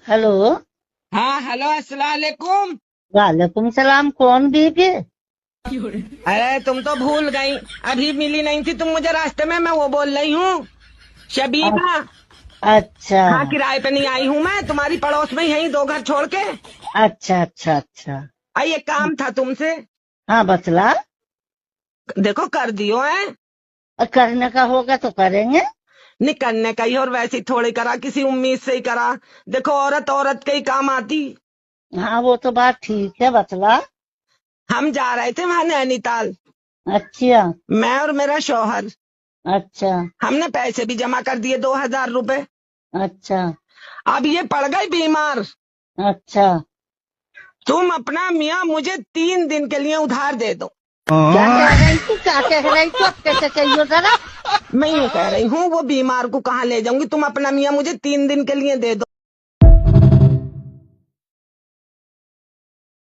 Hello. हाँ hello अस्सलाम वालेकुम। वालेकुम सलाम। कौन बीबी? अरे तुम तो भूल गई। अभी मिली नहीं थी तुम मुझे रास्ते में, मैं वो बोल रही हूँ अ- शबीबा। अच्छा हाँ किराए पे नहीं आई हूँ मैं, तुम्हारी पड़ोस में ही यहीं 2 घर छोड़ के। अच्छा अच्छा अच्छा। आई एक काम था तुमसे। हाँ बतला। देखो कर दियो है। करने का होगा तो करेंगे। निकलने का ही और वैसे ही थोड़ी करा, किसी उम्मीद से ही करा। देखो औरत औरत के ही काम आती। हाँ वो तो बात ठीक है, बतला। हम जा रहे थे वहां नैनीताल, अच्छा मैं और मेरा शौहर। अच्छा हमने पैसे भी जमा कर दिए 2000 रुपए। अच्छा अब ये पड़ गई बीमार। अच्छा। तुम अपना मियाँ मुझे 3 दिन के लिए उधार दे दो। क्या कह रही तू? क्या कह रही तू? अब कैसे चाहिए जरा? मैं यूं कह रही हूँ वो बीमार को कहाँ ले जाऊंगी, तुम अपना मियाँ मुझे 3 दिन के लिए दे दो।